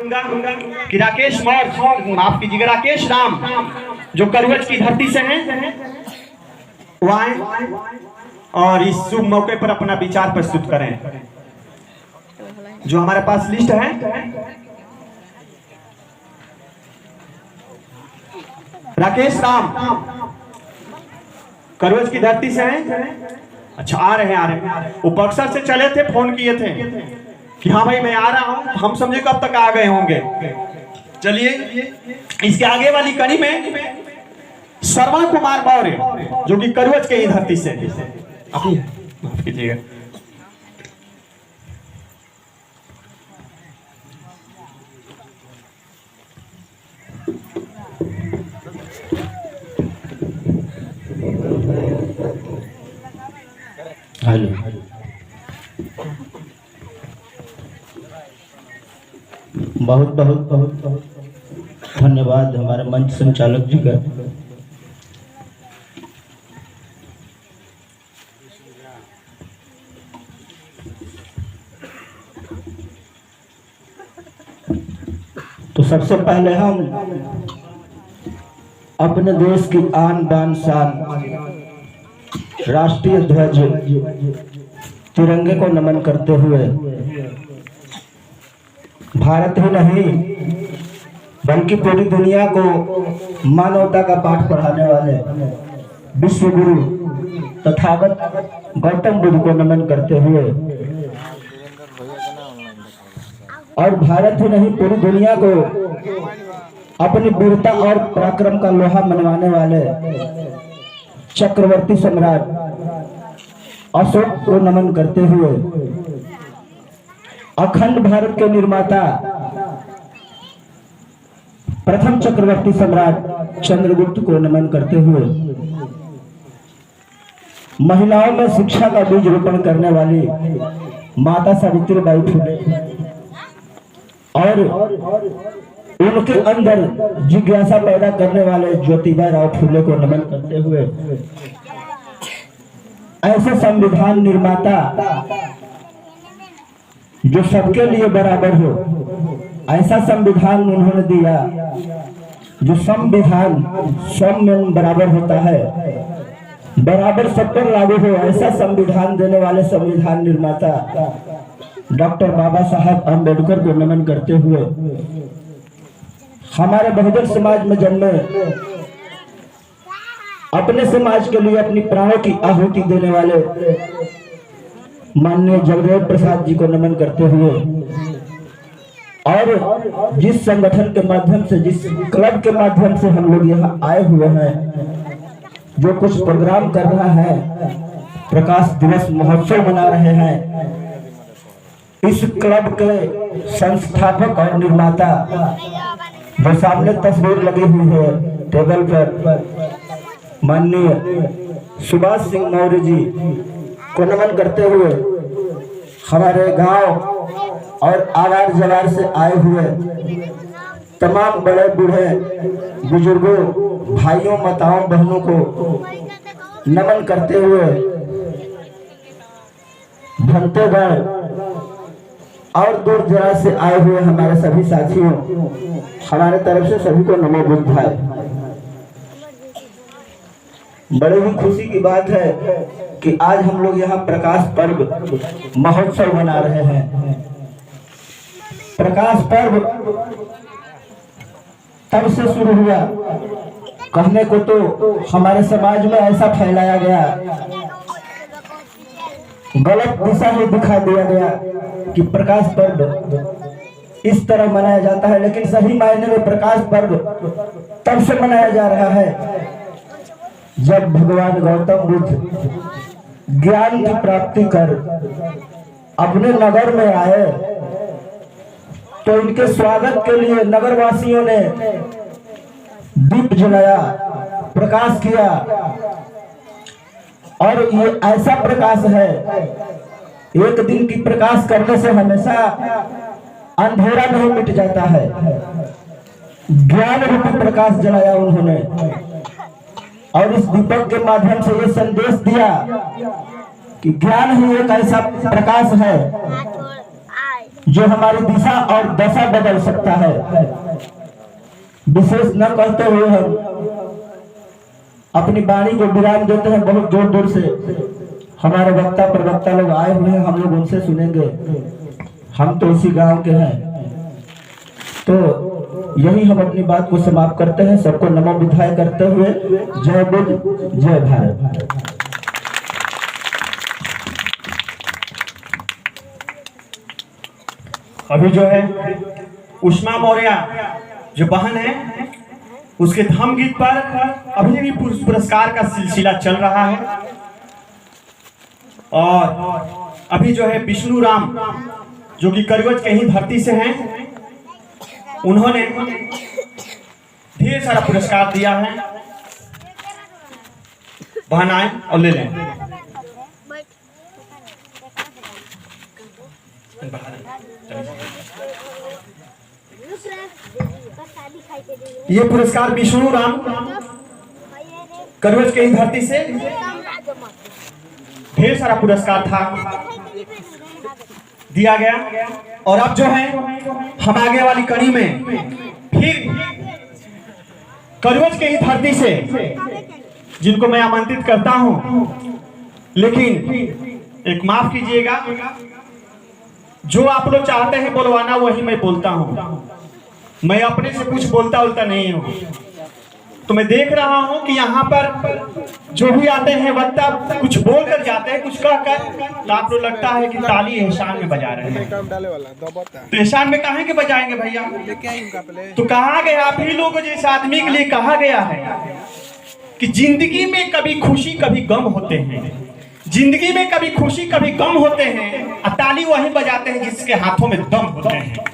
कि राकेश मौर्य, माफ कीजिएगा, राकेश राम जो करवच की धरती से हैं वो आए और इस शुभ मौके पर अपना विचार प्रस्तुत करें। जो हमारे पास लिस्ट है, राकेश राम करवच की धरती से हैं। अच्छा, आ रहे हैं। वो बक्सर से चले थे, फोन किए थे कि हाँ भाई मैं आ रहा हूं। हम समझे कब तक आ गए होंगे। चलिए, इसके आगे वाली कड़ी में श्रवण कुमार मौर्य जो कि करवच के ही धरती से, अपनी माफ कीजिएगा, हेलो, बहुत बहुत बहुत बहुत धन्यवाद हमारे मंच संचालक जी का। तो सबसे पहले हम अपने देश की आन बान शान राष्ट्रीय ध्वज तिरंगे को नमन करते हुए भारत ही नहीं बल्कि पूरी दुनिया को मानवता का पाठ पढ़ाने वाले विश्व गुरु तथागत गौतम बुद्ध को नमन करते हुए और भारत ही नहीं पूरी दुनिया को अपनी वीरता और पराक्रम का लोहा मनवाने वाले चक्रवर्ती सम्राट अशोक को नमन करते हुए अखंड भारत के निर्माता प्रथम चक्रवर्ती सम्राट चंद्रगुप्त को नमन करते हुए महिलाओं में शिक्षा का बीज रोपण करने वाली माता सावित्रीबाई फुले और उनके अंदर जिज्ञासा पैदा करने वाले ज्योतिबा राव फुले को नमन करते हुए ऐसे संविधान निर्माता जो सबके लिए बराबर हो, ऐसा संविधान उन्होंने दिया जो संविधान सब में बराबर होता है, बराबर सब पर लागू हो, ऐसा संविधान देने वाले संविधान निर्माता डॉक्टर बाबा साहब अम्बेडकर को नमन करते हुए हमारे बहुजन समाज में जन्मे, अपने समाज के लिए अपनी प्राणों की आहुति देने वाले माननीय जगदेव प्रसाद जी को नमन करते हुए और जिस संगठन के माध्यम से, जिस क्लब के माध्यम से हम लोग यहाँ आए हुए हैं, जो कुछ प्रोग्राम कर रहा है, प्रकाश दिवस महोत्सव मना रहे हैं, इस क्लब के संस्थापक और निर्माता जो सामने तस्वीर लगी हुई है टेबल पर, माननीय सुभाष सिंह मौर्य जी को नमन करते हुए हमारे गांव और आवार जवार से आए हुए तमाम बड़े बूढ़े बुजुर्गों, भाइयों, माताओं, बहनों को नमन करते हुए भक्तगण और दूर दराज से आए हुए हमारे सभी साथियों, हमारे तरफ से सभी को नमो बुद्धाय। बड़े ही खुशी की बात है कि आज हम लोग यहाँ प्रकाश पर्व महोत्सव मना रहे हैं। प्रकाश पर्व तब से शुरू हुआ, कहने को तो हमारे समाज में ऐसा फैलाया गया, गलत दिशा में दिखा दिया गया कि प्रकाश पर्व इस तरह मनाया जाता है, लेकिन सही मायने में प्रकाश पर्व तब से मनाया जा रहा है जब भगवान गौतम बुद्ध ज्ञान की प्राप्ति कर अपने नगर में आए तो इनके स्वागत के लिए नगरवासियों ने दीप जलाया, प्रकाश किया। और ये ऐसा प्रकाश है, एक दिन की प्रकाश करने से हमेशा अंधेरा नहीं मिट जाता है। ज्ञान रूपी प्रकाश जलाया उन्होंने और इस दीपक के माध्यम से ये संदेश दिया कि ज्ञान ही एक ऐसा प्रकाश है जो हमारी दिशा और दशा बदल सकता है। विशेष न कहते हुए हम अपनी वाणी को विराम देते हैं। बहुत दूर दूर से हमारे वक्ता प्रवक्ता लोग आए हुए हैं, हम लोग उनसे सुनेंगे। हम तो इसी गांव के हैं, तो यही हम अपनी बात को समाप्त करते हैं। सबको नमो विधाय करते हुए जय बुद्ध जय भारत। अभी जो है उष्मा मौर्य जो बहन है, उसके धम गीत पर अभी भी पुरस्कार का सिलसिला चल रहा है। और अभी जो है विष्णु राम जो कि करवज के ही धरती से हैं, उन्होंने ढेर सारा पुरस्कार दिया है। बहन आए और ले लें। ये पुरस्कार विष्णु राम करवज के ही धरती से ढेर सारा पुरस्कार था, दिया गया। और अब जो है हम आगे वाली कड़ी में फिर करवज के ही धरती से जिनको मैं आमंत्रित करता हूं, लेकिन एक माफ कीजिएगा, जो आप लोग चाहते हैं बोलवाना वही मैं बोलता हूं। मैं अपने से कुछ बोलता नहीं हूं। तो मैं देख रहा हूं कि यहाँ पर जो भी आते हैं वक्ता कुछ बोल कर जाते हैं, कुछ कहकर, तो आप लोग लगता है कि ताली एहसान में बजा रहे हैं। तो एहसान में कहाँ के बजाएंगे भैया? तो कहा गया, आप ही लोगों जैसे आदमी के लिए कहा गया है कि जिंदगी में कभी खुशी कभी गम होते हैं, जिंदगी में कभी खुशी कभी गम होते हैं, और ताली वही बजाते हैं जिसके हाथों में दम होते हैं।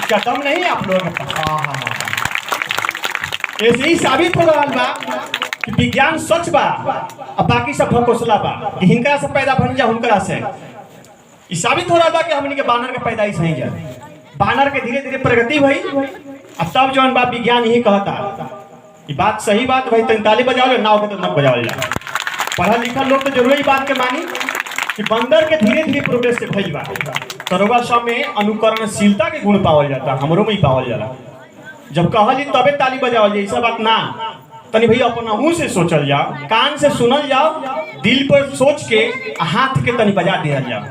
क्या दम नहीं आप लोगों के पास? ऐसे ही साबित हो रहा बा कि विज्ञान सच बा और बाकी सब भकोसला बा, कि हिंकरा से पैदा बन जा हुनकरा से। ये साबित हो रहा बा कि हमने के बानर के पैदाइश नहीं जा, बानर के धीरे धीरे प्रगति भई, अब तब जौन बा विज्ञान यही कहता। ये बात सही बात भाई, 43 बजाओ ना हो तो न बजाओ जा। पढ़ा लिखा लोग तो जरूर ही बात के मानी कि बंदर के धीरे धीरे प्रोग्रेस से भइल बा। तरुआ सब में अनुकरणशीलता के गुण पावल जाता, हमरो में ही पावल जाला। जब कहली तबे ताली बजावल जाए, ऐसा बात ना। तनी भैया अपना मुंह से सोचल जाओ, कान से सुनल जाओ, दिल पर सोच के हाथ के तनी बजा दिया जाओ।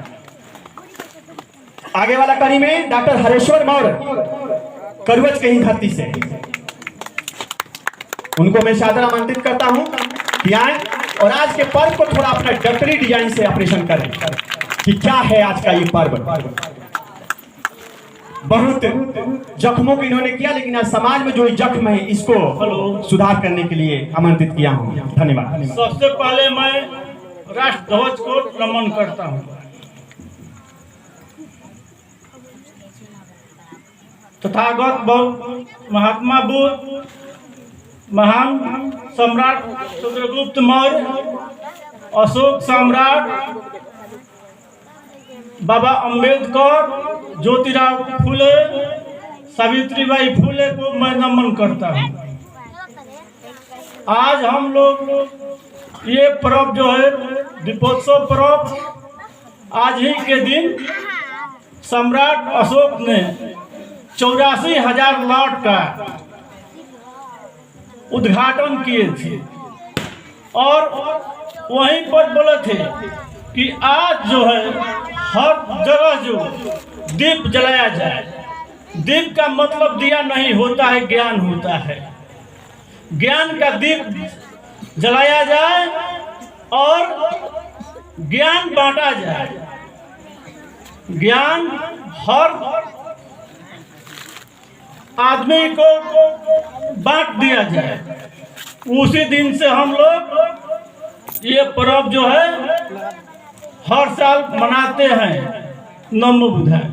आगे वाला कड़ी में डॉक्टर हरेश्वर मौर्य करवज के ही धरती से, उनको मैं सादर आमंत्रित करता हूं कि आए और आज के पर्व को थोड़ा अपना डॉक्टरी डिजाइन से ऑपरेशन करें कि क्या है आज का ये पर्व। बहुत जख्मों को इन्होंने किया, लेकिन आज समाज में जो जख्म है इसको सुधार करने के लिए आमंत्रित किया हूँ। धन्यवाद। सबसे पहले मैं राष्ट्र ध्वज को नमन करता हूँ। तथागत बौद्ध महात्मा बुद्ध, महान सम्राट चंद्रगुप्त मौर्य, अशोक सम्राट, बाबा अंबेडकर, ज्योतिराव फूले, सावित्रीबाई फूले को मैं नमन करता हूँ। आज हम लोग ये पर्व जो है दीपोत्सव पर्व, आज ही के दिन सम्राट अशोक ने 84,000 लॉट का उद्घाटन किए थे और वहीं पर बोले थे कि आज जो है हर जगह जो दीप जलाया जाए। दीप का मतलब दिया नहीं होता है, ज्ञान होता है। ज्ञान का दीप जलाया जाए और ज्ञान बांटा जाए। ज्ञान हर आदमी को बांट दिया जाए। उसी दिन से हम लोग ये पर्व जो है हर साल मनाते हैं। नमो बुद्धाय।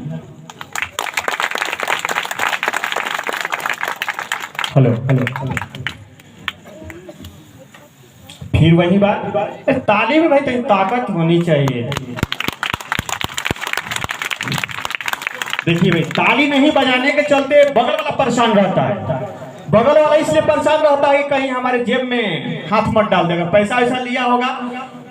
Hello hello hello. फिर वही बात, ताली में भाई तो ताकत होनी चाहिए। देखिए भाई, ताली नहीं बजाने के चलते बगल वाला परेशान रहता है। बगल वाला इसलिए परेशान रहता है कि कहीं हमारे जेब में हाथ मत डाल देगा। पैसा ऐसा लिया होगा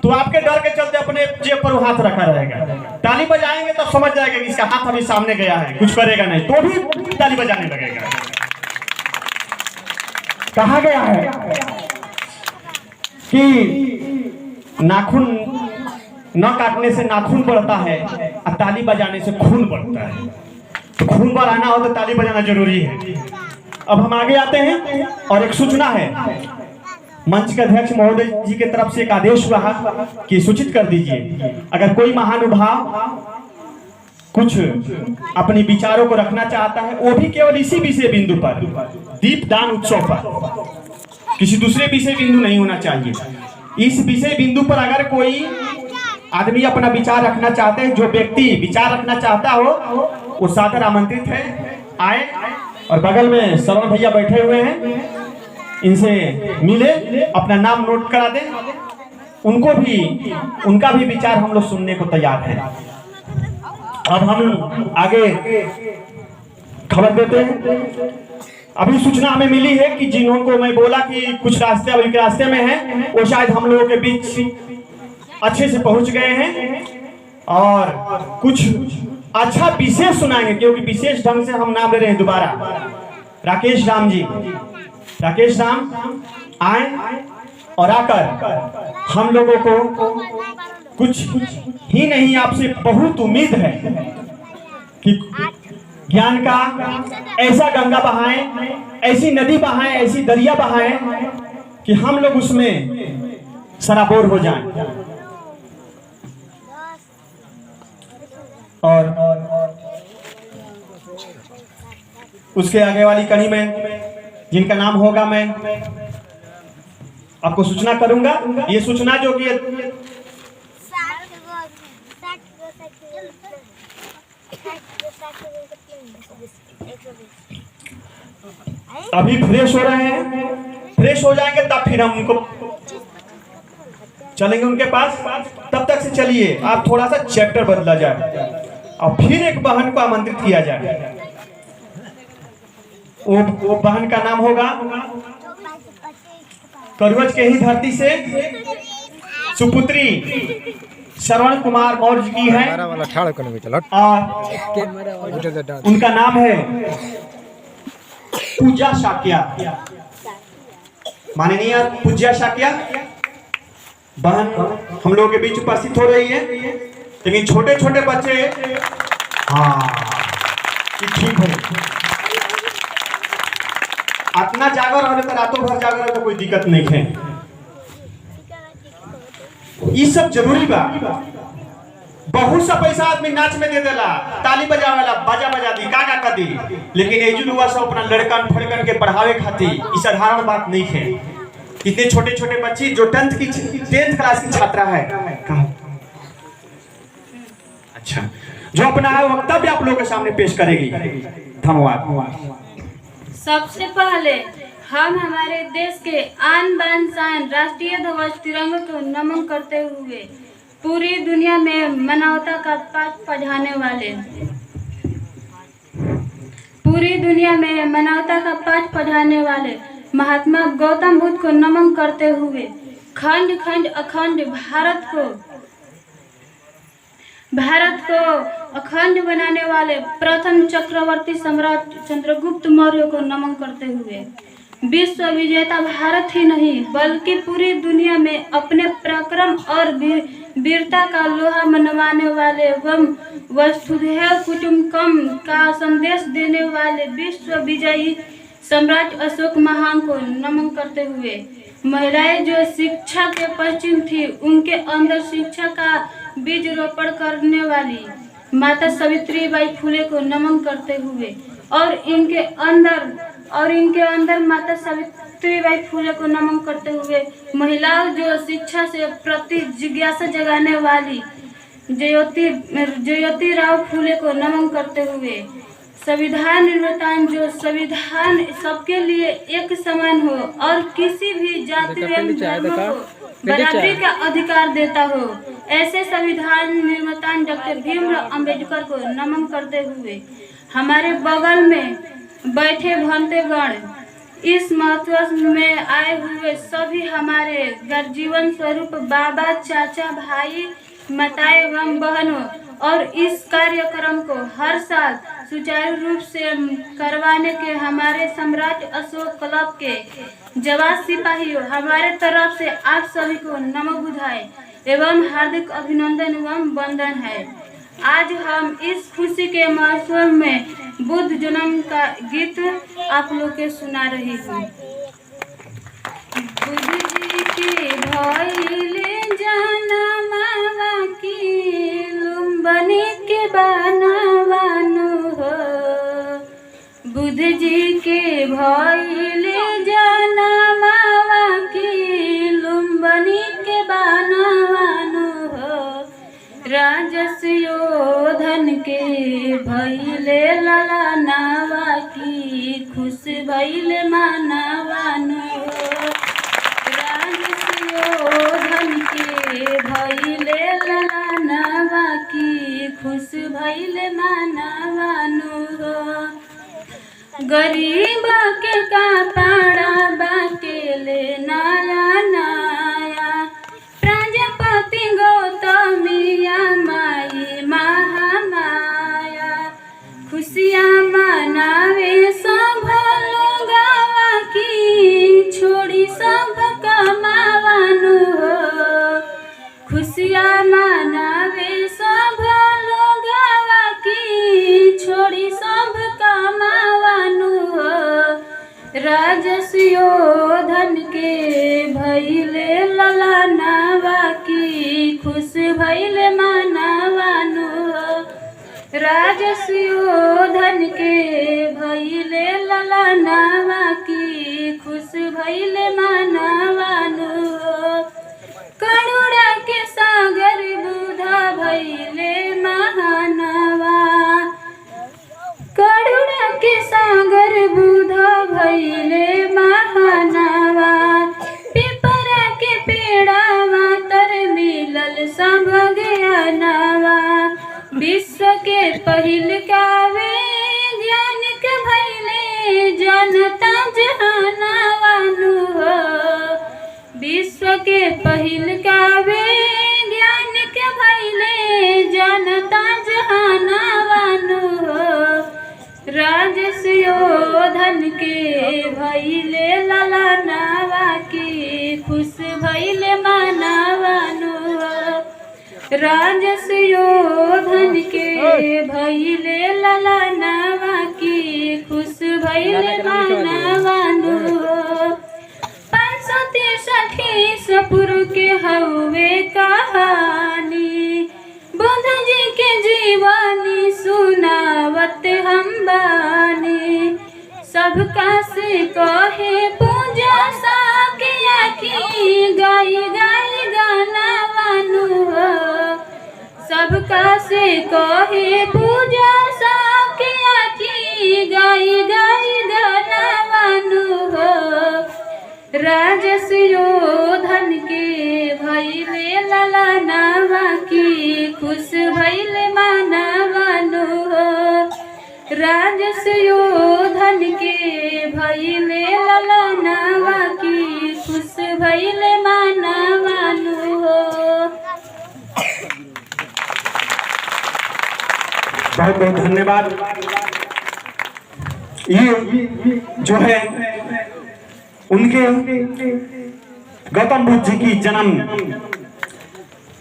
तो आपके डर के चलते अपने जेब पर हाथ रखा रहेगा। ताली बजाएंगे तो समझ जाएगा कि इसका हाथ अभी सामने गया है, कुछ करेगा नहीं, तो भी ताली बजाने लगेगा। कहा गया है कि नाखून न काटने से नाखून बढ़ता है और ताली बजाने से खून बढ़ता है। तो खून बढ़ाना हो तो ताली बजाना जरूरी है। अब हम आगे आते हैं और एक सूचना है, मंच के अध्यक्ष महोदय जी की तरफ से एक आदेश हुआ कि सूचित कर दीजिए, अगर कोई महानुभाव कुछ अपने विचारों को रखना चाहता है, वो भी केवल इसी विषय बिंदु पर, दीपदान उत्सव पर, किसी दूसरे विषय बिंदु नहीं होना चाहिए। इस विषय बिंदु पर अगर कोई आदमी अपना विचार रखना चाहते हैं, जो व्यक्ति विचार रखना चाहता हो, वो सादर आमंत्रित है, आए। और बगल में श्रवण भैया बैठे हुए हैं, इनसे मिले, अपना नाम नोट करा दें, उनका भी विचार हम लोग सुनने को तैयार है। अब हम आगे खबर देते हैं। अभी सूचना हमें मिली है कि जिन्हों को मैं बोला कि कुछ रास्ते अभी रास्ते में हैं, वो शायद हम लोगों के बीच अच्छे से पहुंच गए हैं और कुछ अच्छा विशेष सुनाएंगे, क्योंकि विशेष ढंग से हम नाम ले रहे हैं दोबारा। राकेश राम जी, राकेश राम आए और आकर हम लोगों को कुछ ही नहीं, आपसे बहुत उम्मीद है कि ज्ञान का ऐसा गंगा बहाएं, ऐसी नदी बहाएं, ऐसी दरिया बहाएं कि हम लोग उसमें सराबोर हो जाएं। और उसके आगे वाली कड़ी में जिनका नाम होगा मैं आपको सूचना करूंगा। ये सूचना जो कि अभी फ्रेश हो रहे हैं, फ्रेश हो जाएंगे तब फिर हम उनको चलेंगे उनके पास। तब तक से चलिए आप थोड़ा सा चैप्टर बदला जाए और फिर एक बहन को आमंत्रित किया जाए। वो बहन का नाम होगा करवज के ही धरती से सुपुत्री श्रवण कुमार मौर्य की है और उनका नाम है पूजा शाक्या। माननीय पूजा शाक्या बहन हम लोगों के बीच उपस्थित हो रही है, लेकिन छोटे छोटे बच्चे ठीक है, अपना जागर हो तो रातों भर जागर हो तो कोई दिक्कत नहीं है। ये सब जरूरी बा। बहुत सा पैसा आदमी नाच में दे देला, ताली बजावेला, बाजा बजा दी, का कर दी, लेकिन एजुलुआ सब अपना लड़कन फड़कन के पढ़ावे खातिर ये साधारण बात नहीं है। इतने छोटे छोटे बच्चे जो 10th क्लास की छात्रा है, अच्छा, जो अपना वक्तव्य आप लोगों के सामने पेश करेगी। धन्यवाद। सबसे पहले हम हमारे देश के आन बान शान राष्ट्रीय ध्वज तिरंगे को नमन करते हुए पूरी दुनिया में मानवता का पाठ पढ़ाने वाले महात्मा गौतम बुद्ध को नमन करते हुए खंड खंड अखंड भारत को अखंड बनाने वाले प्रथम चक्रवर्ती सम्राट चंद्रगुप्त मौर्य को नमन करते हुए विश्व विजेता भारत ही नहीं बल्कि पूरी दुनिया में अपने पराक्रम और वीरता का लोहा मनवाने वाले एवं वसुधैव कुटुंबकम का संदेश देने वाले विश्व विजयी सम्राट अशोक महान को नमन करते हुए महिलाएं जो शिक्षा के पश्चिम थी, उनके अंदर शिक्षा का बीज रोपण करने वाली माता सावित्रीबाई फुले को नमन करते हुए और इनके अंदर माता सावित्रीबाई फुले को नमन करते हुए महिलाओं जो शिक्षा से प्रति जिज्ञासा जगाने वाली ज्योतिराव फुले को नमन करते हुए संविधान निर्माता जो संविधान सबके लिए एक समान हो और किसी भी जाति एवं धर्म को बराबरी का अधिकार देता हो, ऐसे संविधान निर्माता डॉक्टर भीमराव अंबेडकर को नमन करते हुए हमारे बगल में बैठे भंतेगण, इस महोत्सव में आए हुए सभी हमारे गर्जीवन स्वरूप बाबा, चाचा, भाई, माताएं एवं बहनों और इस कार्यक्रम को हर साल सुचारू रूप से करवाने के हमारे सम्राट अशोक क्लब के जवान सिपाहियों हमारे तरफ से आप सभी को नमो बुधाई एवं हार्दिक अभिनंदन एवं वंदन है। आज हम इस खुशी के मौसम में बुद्ध जन्म का गीत आप लोग के सुना रही हूँ। बुद्ध जी के भइले जनमवा की लुम्बनी के बनवानु हो। बुद्ध जी के भइले जनमवा की लुम्बनी के बनवानु हो। राजस्योधन के भइले ललनावा की खुश भइले मानवानु हो। राजस्योधन के भइले ललनावा की खुश भइले मानवानु हो। गरीब के कपड़ा बाटेले नया नया प्रजापति गौतमिया माई महामाया खुशियाँ मनावे सब लोगवा की छोड़ी सब कमावानु हो। खुशियाँ मनावे सब लोगवा की छोड़ी सब कमावानु हो। राजस्योधन के भइले ललनावा की खुश भइले मानवानु हो। राजस्योधन के भइले ललनावा की खुश भइले मानवानु हो। करुणा के सागर बुधा भइले महानवा। करुणा के सागर बुधा भइले महानवा। पिपरा के पेड़ावा तर मिलल सब ज्ञानवा। विश्व के पहिल काव्य ज्ञानिक भइले जनता जहानवानु हो। विश्व के पहिल काव्य ज्ञानिक भइले जनता जहानवानु हो। राजस्योधन के भइले ललनावा की खुश भइले मानवानु हो। राजस्योधन के भइले ललनावा की खुश भइले मानवानु हो। 563 पुरु के हवे कहानी बुद्ध जी के जीवनी सुनावत हम बानी। सबका से कहे पूजा साकिया की गाई गाई गानवानु हो। सबका से कहे पूजा साकिया की गाई गाई गानवानु हो। राजस्योधन के भइले ललनावा की खुश भइले मानवानु हो। राजस्योधन के भइले ललनावा की खुश भइले मानवानु हो। बहुत बहुत धन्यवाद। ये जो है उनके गौतम बुद्ध जी की जन्म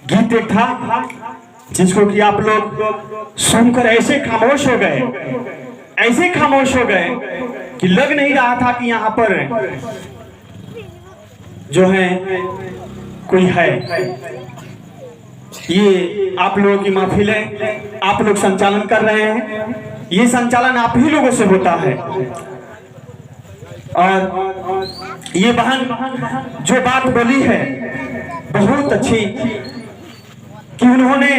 गीत एक था जिसको कि आप लोग सुनकर ऐसे खामोश हो गए, ऐसे खामोश हो गए कि लग नहीं रहा था कि यहाँ पर जो है कोई है। ये आप लोगों की महफिल है, आप लोग संचालन कर रहे हैं। ये संचालन आप ही लोगों से होता है। और ये बहन जो बात बोली है बहुत अच्छी कि उन्होंने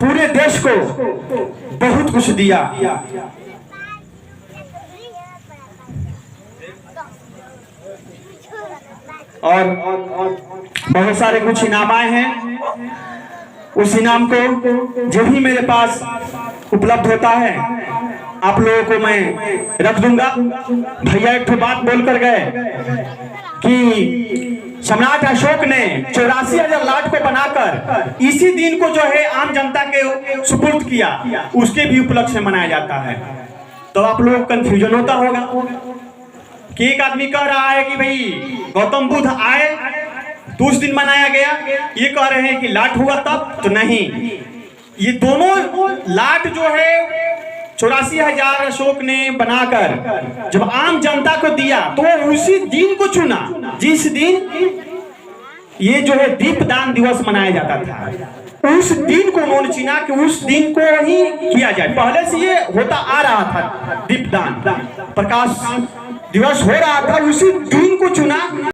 पूरे देश को बहुत कुछ दिया। और बहुत सारे कुछ इनाम आए हैं। उस इनाम को जो भी मेरे पास उपलब्ध होता है आप लोगों को मैं रख दूंगा। भैया एक बात बोल कर गए कि सम्राट अशोक ने 84,000 लाट को बनाकर इसी दिन को जो है आम जनता के सुपुर्द किया, उसके भी उपलक्ष्य से मनाया जाता है। तो आप लोग कंफ्यूजन होता होगा कि एक आदमी कह रहा है कि भाई गौतम बुद्ध आए तो उस दिन मनाया गया, ये कह रहे हैं कि लाट हुआ तब, तो नहीं, ये दोनों लाट जो है 84,000 अशोक ने बनाकर जब आम जनता को दिया तो वो उसी दिन को चुना जिस दिन ये जो है दीपदान दिवस मनाया जाता था। उस दिन को उन्होंने चुना कि उस दिन को ही किया जाए। पहले से ये होता आ रहा था, दीपदान प्रकाश दिवस हो रहा था, उसी दिन को चुना।